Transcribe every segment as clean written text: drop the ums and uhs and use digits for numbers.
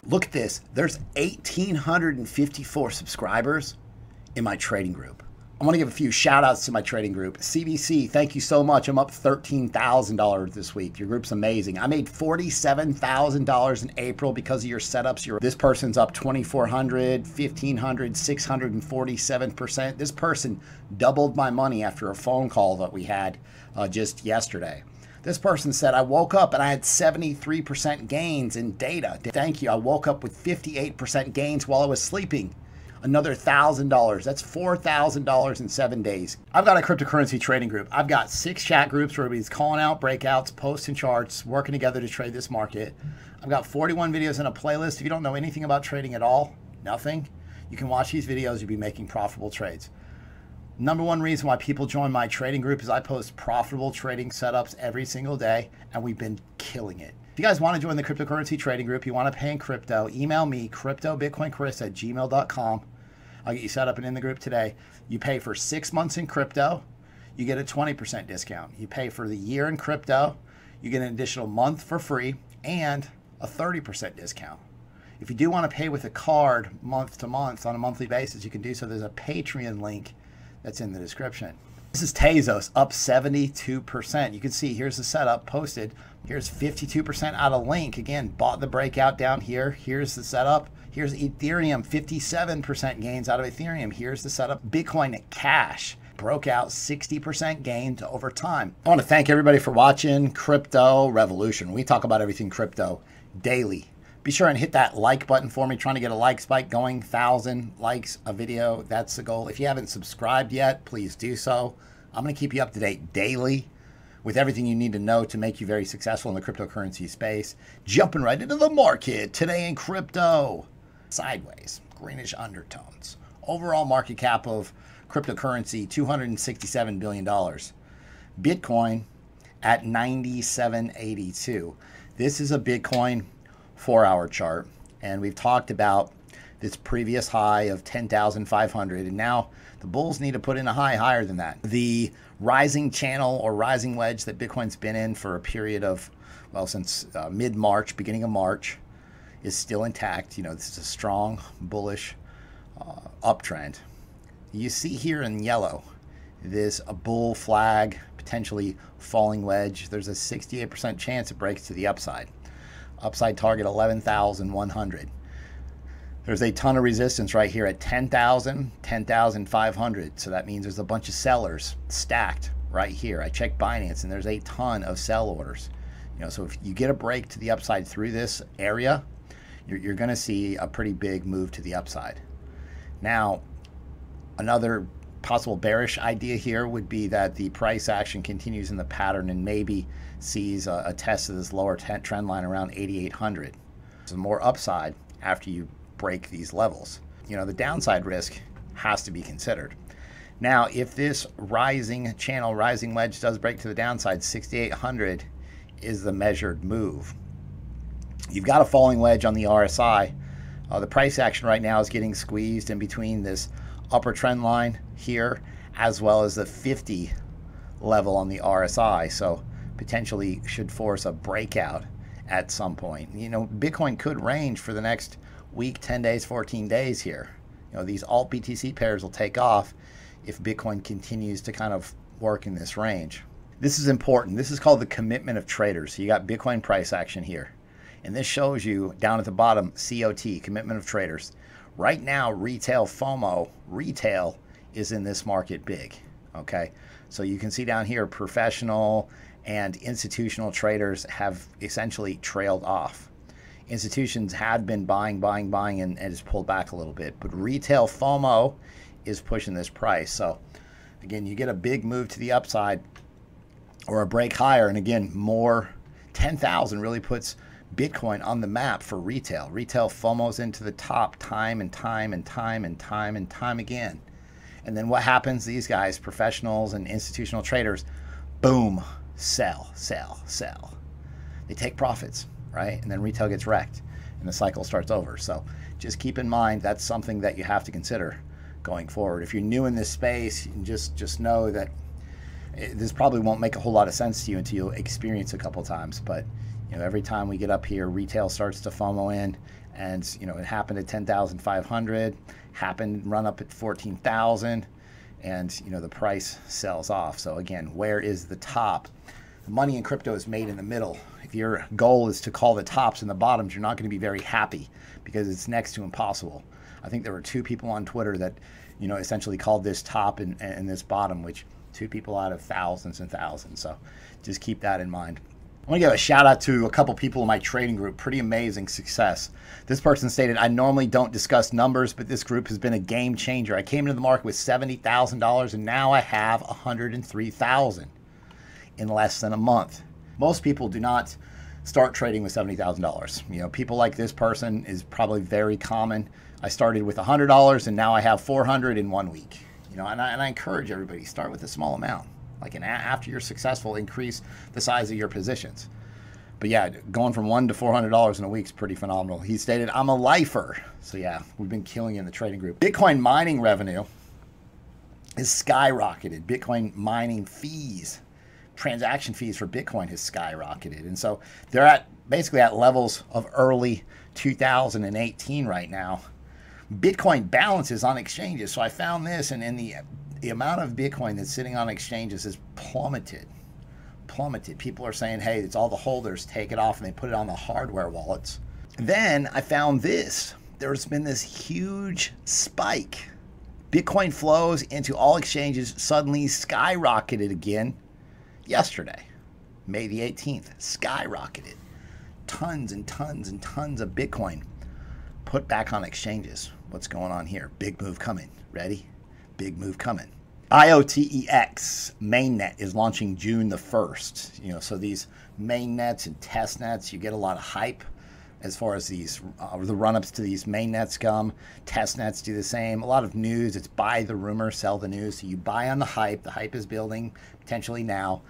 Look at this. There's 1,854 subscribers in my trading group. I want to give a few shout outs to my trading group. CBC, thank you so much. I'm up $13,000 this week. Your group's amazing. I made $47,000 in April because of your setups. This person's up 2,400, 1,500, 647%. This person doubled my money after a phone call that we had just yesterday. This person said, I woke up and I had 73% gains in data. Thank you. I woke up with 58% gains while I was sleeping. Another $1,000. That's $4,000 in 7 days. I've got a cryptocurrency trading group. I've got 6 chat groups where everybody's calling out breakouts, posting charts, working together to trade this market. I've got 41 videos in a playlist. If you don't know anything about trading at all, nothing, you can watch these videos. You'll be making profitable trades. Number one reason why people join my trading group is I post profitable trading setups every single day, and we've been killing it. If you guys want to join the cryptocurrency trading group, you want to pay in crypto, email me, cryptobitcoinchris@gmail.com. I'll get you set up and in the group today. You pay for 6 months in crypto, you get a 20% discount. You pay for the year in crypto, you get an additional month for free and a 30% discount. If you do want to pay with a card month to month on a monthly basis, you can do so. There's a Patreon link that's in the description. This is Tezos, up 72%. You can see here's the setup posted. Here's 52% out of link. Again, bought the breakout down here. Here's the setup. Here's Ethereum, 57% gains out of Ethereum. Here's the setup. Bitcoin Cash broke out 60% gains over time. I want to thank everybody for watching Crypto Revolution. We talk about everything crypto daily. Be sure and hit that like button for me. Trying to get a like spike going, 1,000 likes a video. That's the goal. If you haven't subscribed yet, please do so. I'm going to keep you up to date daily with everything you need to know to make you very successful in the cryptocurrency space. Jumping right into the market today in crypto. Sideways, greenish undertones. Overall market cap of cryptocurrency, $267 billion. Bitcoin at 97.82. This is a Bitcoin 4-hour chart, and we've talked about this previous high of 10,500, and now the bulls need to put in a high higher than that. The rising channel or rising wedge that Bitcoin's been in for a period of, well, since mid-March, beginning of March, is still intact. You know, this is a strong bullish uptrend. You see here in yellow this a bull flag, potentially falling wedge. There's a 68% chance it breaks to the upside. Upside target 11,100. There's a ton of resistance right here at 10,000, 10,500. So that means there's a bunch of sellers stacked right here. I checked Binance and there's a ton of sell orders. You know, so if you get a break to the upside through this area, you're going to see a pretty big move to the upside. Now, another possible bearish idea here would be that the price action continues in the pattern and maybe sees a test of this lower trend line around 8,800. So more upside after you break these levels. You know, the downside risk has to be considered. Now, if this rising channel, rising wedge does break to the downside, 6,800 is the measured move. You've got a falling wedge on the RSI. The price action right now is getting squeezed in between this upper trend line here as well as the 50 level on the RSI. So potentially should force a breakout at some point. You know, Bitcoin could range for the next week, 10 days, 14 days here. You know, these alt BTC pairs will take off if Bitcoin continues to kind of work in this range. This is important. This is called the commitment of traders. So you got Bitcoin price action here. And this shows you down at the bottom, COT, commitment of traders. Right now, retail FOMO, retail is in this market big, okay? So you can see down here, professional and institutional traders have essentially trailed off. Institutions had been buying, and it's pulled back a little bit. But retail FOMO is pushing this price. So again, you get a big move to the upside or a break higher. And again, more 10,000 really puts Bitcoin on the map for retail. Retail FOMO's into the top time and time again. And then what happens? These guys, professionals and institutional traders, boom, sell. They take profits, right? And then retail gets wrecked and the cycle starts over. So just keep in mind that's something that you have to consider going forward. If you're new in this space, just know that this probably won't make a whole lot of sense to you until you experience a couple times, but You know, every time we get up here, retail starts to FOMO in, and you know, it happened at 10,500, happened run up at 14,000, and you know, the price sells off. So again, where is the top? The money in crypto is made in the middle. If your goal is to call the tops and the bottoms, you're not going to be very happy because it's next to impossible. I think there were 2 people on Twitter that, you know, essentially called this top and this bottom, which 2 people out of thousands and thousands. So just keep that in mind. I want to give a shout out to a couple people in my trading group. Pretty amazing success. This person stated, I normally don't discuss numbers, but this group has been a game changer. I came into the market with $70,000 and now I have $103,000 in less than a month. Most people do not start trading with $70,000. You know, people like this person is probably very common. I started with $100 and now I have $400 in 1 week. You know, and I encourage everybody, start with a small amount. Like, after you're successful, increase the size of your positions. But yeah, going from $100 to $400 in a week is pretty phenomenal. He stated, I'm a lifer. So yeah, we've been killing in the trading group. Bitcoin mining revenue is skyrocketed. Bitcoin mining fees, transaction fees for Bitcoin has skyrocketed. And so they're at basically at levels of early 2018 right now. Bitcoin balances on exchanges. So I found this, and in the amount of Bitcoin that's sitting on exchanges has plummeted. People are saying, hey, it's all the holders, take it off, and they put it on the hardware wallets. Then I found this. There's been this huge spike. Bitcoin flows into all exchanges suddenly skyrocketed again yesterday, May the 18th. Skyrocketed. Tons and tons and tons of Bitcoin put back on exchanges. What's going on here? Big move coming. Ready? Big move coming. IOTEX mainnet is launching June the 1st. You know, so these mainnets and test nets, you get a lot of hype as far as these the run-ups to these mainnets come. Test nets do the same. A lot of news. It's buy the rumor, sell the news. So you buy on the hype. The hype is building potentially now,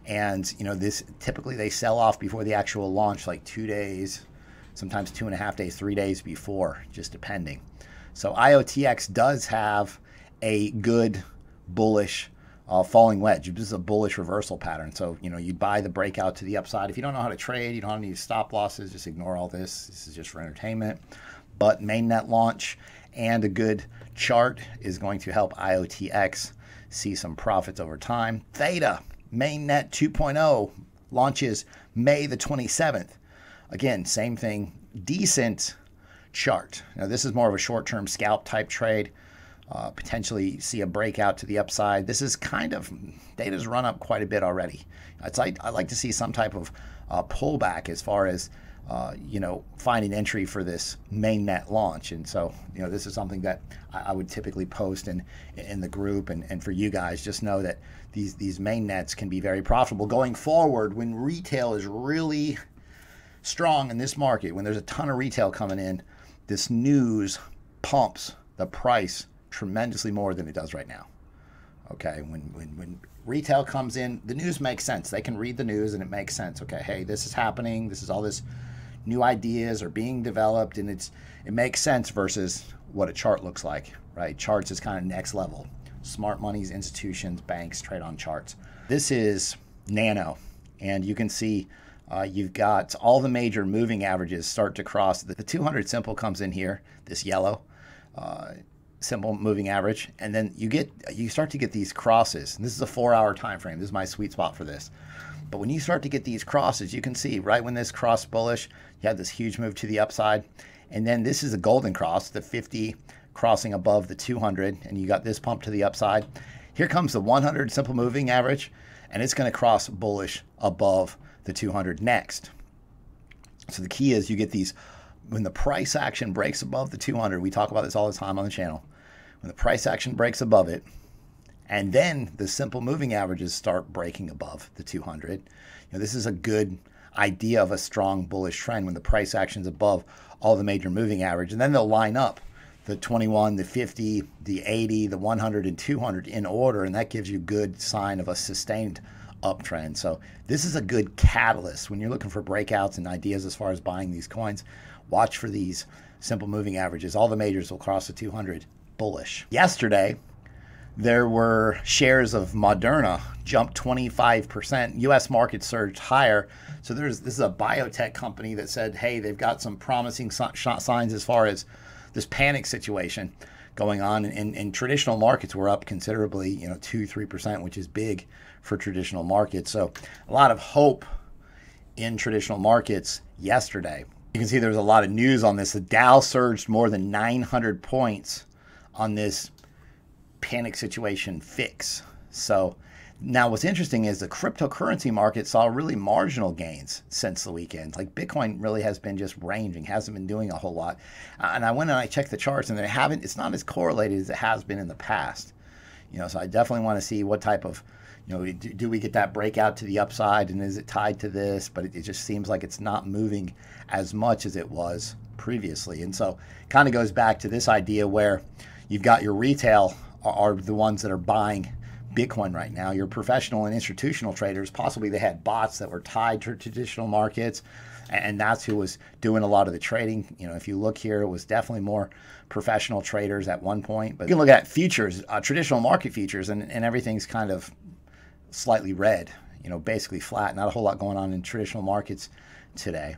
and you know, this typically they sell off before the actual launch, like 2 days, sometimes 2.5 days, 3 days before, just depending. So IOTX does have a good bullish falling wedge. This is a bullish reversal pattern. So, you know, you buy the breakout to the upside. If you don't know how to trade, you don't need stop losses, just ignore all this. This is just for entertainment. But mainnet launch and a good chart is going to help IOTX see some profits over time. Theta mainnet 2.0 launches May the 27th. Again, same thing, decent chart. Now, this is more of a short-term scalp type trade. Potentially see a breakout to the upside. This is kind of, data's run up quite a bit already. It's like, I like to see some type of pullback as far as, you know, finding entry for this mainnet launch. And so, you know, this is something that I would typically post in the group. And for you guys, just know that these mainnets can be very profitable going forward when retail is really strong in this market. When there's a ton of retail coming in, this news pumps the price tremendously more than it does right now. Okay, when retail comes in, the news makes sense. They can read the news and it makes sense. Okay, hey, this is happening. This is all this new ideas are being developed, and it makes sense versus what a chart looks like, right? Charts is kind of next level. Smart monies, institutions, banks trade on charts. This is Nano, and you can see you've got all the major moving averages start to cross. The 200 simple comes in here, this yellow simple moving average, and then you start to get these crosses. And this is a 4-hour time frame. This is my sweet spot for this. But when you start to get these crosses, you can see right when this cross bullish, you have this huge move to the upside, and then this is a golden cross, the 50 crossing above the 200, and you got this pump to the upside. Here comes the 100 simple moving average, and it's going to cross bullish above the 200 next. So the key is you get these, when the price action breaks above the 200, we talk about this all the time on the channel, when the price action breaks above it, and then the simple moving averages start breaking above the 200, you know, this is a good idea of a strong bullish trend when the price action is above all the major moving average. And then they'll line up the 21, the 50, the 80, the 100, and 200 in order, and that gives you good sign of a sustained uptrend. So this is a good catalyst when you're looking for breakouts and ideas as far as buying these coins. Watch for these simple moving averages. All the majors will cross the 200 bullish. Yesterday, there were shares of Moderna jumped 25%. U.S. market surged higher. So this is a biotech company that said, hey, they've got some promising signs as far as this panic situation going on. And traditional markets were up considerably, 2-3%, which is big for traditional markets. So a lot of hope in traditional markets yesterday. You can see there was a lot of news on this. The Dow surged more than 900 points on this panic situation fix. So now what's interesting is the cryptocurrency market saw really marginal gains since the weekend. Like Bitcoin really has been just ranging, hasn't been doing a whole lot. And I went and I checked the charts and it's not as correlated as it has been in the past. So I definitely want to see what type of, do we get that breakout to the upside and is it tied to this? But it just seems like it's not moving as much as it was previously. And so it kind of goes back to this idea where you've got your retail are the ones that are buying Bitcoin right now. Your professional and institutional traders, possibly they had bots that were tied to traditional markets, and that's who was doing a lot of the trading. If you look here, it was definitely more professional traders at one point. But you can look at futures, traditional market futures, and everything's kind of slightly red, basically flat. Not a whole lot going on in traditional markets today.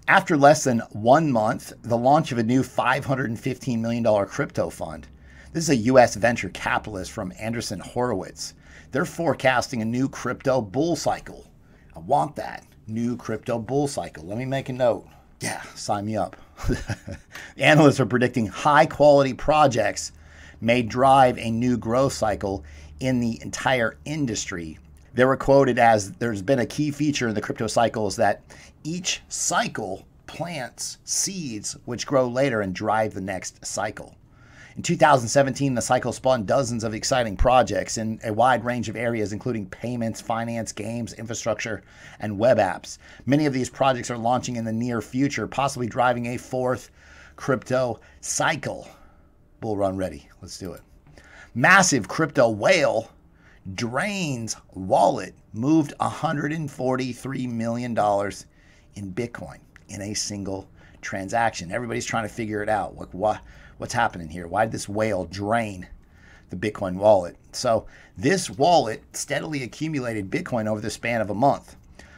After less than 1 month, the launch of a new $515 million crypto fund. This is a U.S. venture capitalist from Andreessen Horowitz. They're forecasting a new crypto bull cycle. I want that new crypto bull cycle. Let me make a note. Yeah, sign me up. The analysts are predicting high-quality projects may drive a new growth cycle in the entire industry. They were quoted as, there's been a key feature in the crypto cycle is that each cycle plants seeds which grow later and drive the next cycle. In 2017, the cycle spawned dozens of exciting projects in a wide range of areas, including payments, finance, games, infrastructure, and web apps. Many of these projects are launching in the near future, possibly driving a fourth crypto cycle. Bull run ready. Let's do it. Massive crypto whale drains wallet moved $143 million in Bitcoin in a single transaction. Everybody's trying to figure it out. Like, what's happening here? Why did this whale drain the Bitcoin wallet? So this wallet steadily accumulated Bitcoin over the span of a month.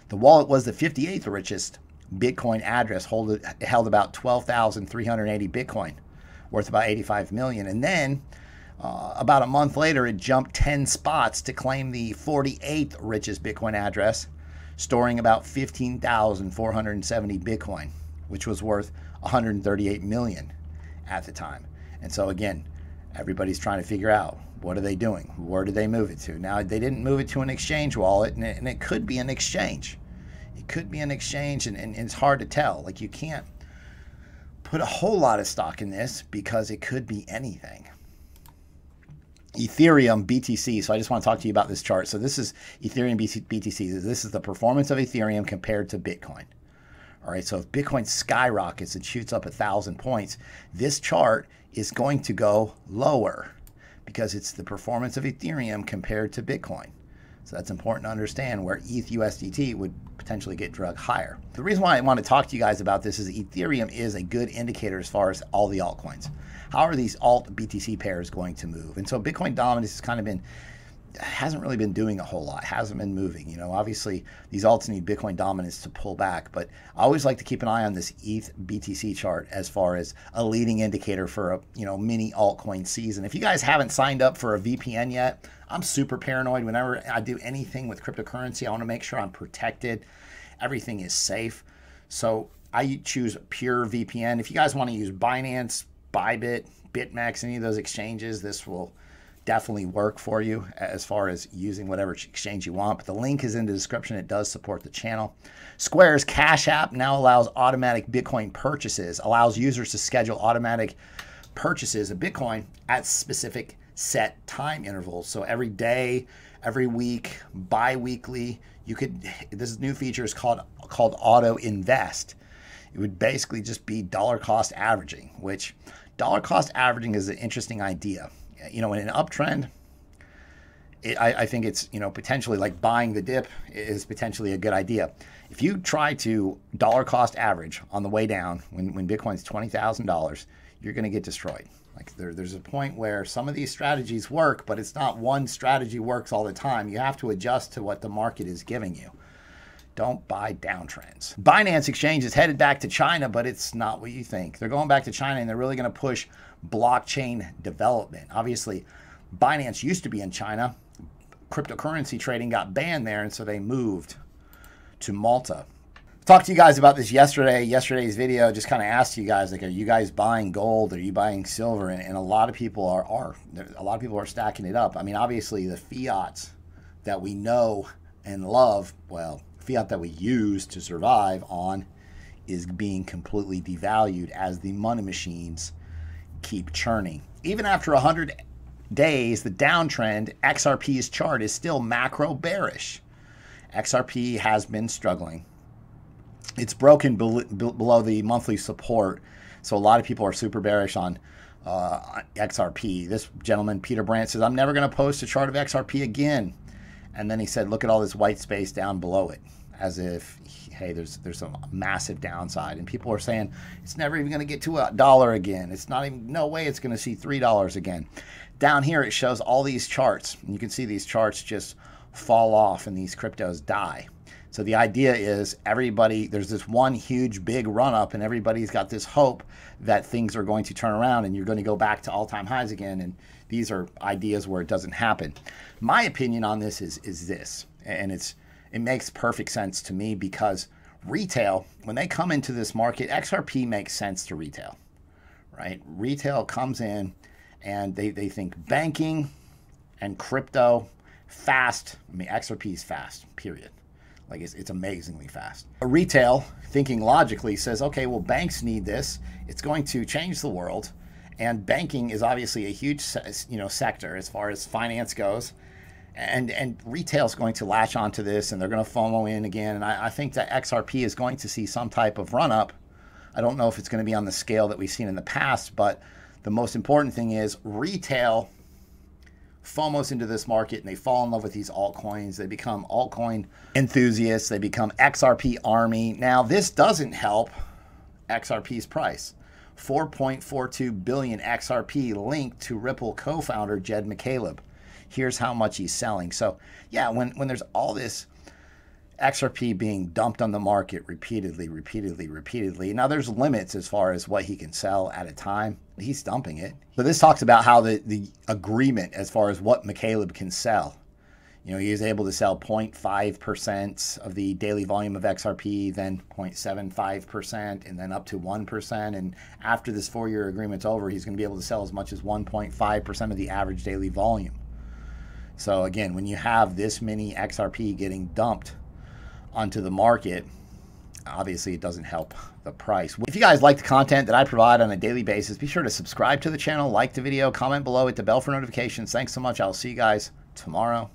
The wallet was the 58th richest Bitcoin address, held about 12,380 Bitcoin, worth about 85 million. And then about a month later, it jumped 10 spots to claim the 48th richest Bitcoin address, storing about 15,470 Bitcoin, which was worth 138 million at the time. And so again, everybody's trying to figure out, what are they doing? Where did they move it to? Now, they didn't move it to an exchange wallet, and it could be an exchange. It could be an exchange, and it's hard to tell. Like, you can't put a whole lot of stock in this because it could be anything. Ethereum BTC. So I just want to talk to you about this chart. So this is Ethereum BTC. This is the performance of Ethereum compared to Bitcoin. All right, so if Bitcoin skyrockets and shoots up 1,000 points, this chart is going to go lower because it's the performance of Ethereum compared to Bitcoin. So that's important to understand where ETH USDT would potentially get dragged higher. The reason why I want to talk to you guys about this is Ethereum is a good indicator as far as all the altcoins. How are these alt BTC pairs going to move? And so Bitcoin dominance has kind of hasn't really been doing a whole lot, hasn't been moving. Obviously these alts need Bitcoin dominance to pull back, but I always like to keep an eye on this ETH BTC chart as far as a leading indicator for a mini altcoin season. If you guys haven't signed up for a VPN yet, I'm super paranoid. Whenever I do anything with cryptocurrency, I want to make sure I'm protected, everything is safe. So I choose PureVPN. If you guys want to use Binance, Bybit, BitMEX, any of those exchanges, this will definitely work for you as far as using whatever exchange you want. But the link is in the description. It does support the channel. Square's Cash App now allows automatic Bitcoin purchases, allows users to schedule automatic purchases of Bitcoin at specific set time intervals. So every day, every week, bi-weekly, this new feature is called Auto Invest. It would basically just be dollar cost averaging, which dollar cost averaging is an interesting idea. In an uptrend, I think it's, potentially like buying the dip is potentially a good idea. If you try to dollar cost average on the way down when Bitcoin's $20,000, you're going to get destroyed. Like there's a point where some of these strategies work, but it's not one strategy works all the time. You have to adjust to what the market is giving you. Don't buy downtrends. Binance Exchange is headed back to China, but it's not what you think. They're going back to China, and they're really going to push blockchain development. Obviously, Binance used to be in China. Cryptocurrency trading got banned there, and so they moved to Malta. I talked to you guys about this yesterday. Yesterday's video just kind of asked you guys, like, are you guys buying gold? Are you buying silver? And a lot of people are stacking it up. I mean, obviously, the fiats that we know and love, well, fiat that we use to survive on, is being completely devalued as the money machines keep churning. Even after 100 days, the downtrend, XRP's chart is still macro bearish. XRP has been struggling. It's broken below the monthly support, so a lot of people are super bearish on XRP. This gentleman, Peter Brandt, says, I'm never going to post a chart of XRP again. And then he said, look at all this white space down below it, as if, hey, there's some massive downside. And people are saying it's never even going to get to $1 again. It's not even, no way it's going to see $3 again. Down here, it shows all these charts. And you can see these charts just fall off and these cryptos die. So the idea is everybody, there's this one huge big run up and everybody's got this hope that things are going to turn around and you're going to go back to all-time highs again. And these are ideas where it doesn't happen. My opinion on this is this, and it makes perfect sense to me, because retail, when they come into this market, XRP makes sense to retail, right? Retail comes in and they think banking and crypto, fast. I mean, XRP is fast, period. Like it's amazingly fast. Retail, thinking logically, says, okay, well, banks need this. It's going to change the world. And banking is obviously a huge, sector as far as finance goes. And retail is going to latch onto this, and they're going to FOMO in again. And I think that XRP is going to see some type of run up. I don't know if it's going to be on the scale that we've seen in the past, but the most important thing is retail FOMOs into this market, and they fall in love with these altcoins. They become altcoin enthusiasts. They become XRP army. Now, this doesn't help XRP's price. 4.42 billion XRP linked to Ripple co-founder Jed McCaleb. Here's how much he's selling. So yeah, when there's all this XRP being dumped on the market repeatedly, now there's limits as far as what he can sell at a time. He's dumping it. So this talks about how the agreement as far as what McCaleb can sell. He is able to sell 0.5% of the daily volume of XRP, then 0.75%, and then up to 1%. And after this 4-year agreement's over, he's going to be able to sell as much as 1.5% of the average daily volume. So again, when you have this many XRP getting dumped onto the market, obviously it doesn't help the price. If you guys like the content that I provide on a daily basis, be sure to subscribe to the channel, like the video, comment below, hit the bell for notifications. Thanks so much. I'll see you guys tomorrow.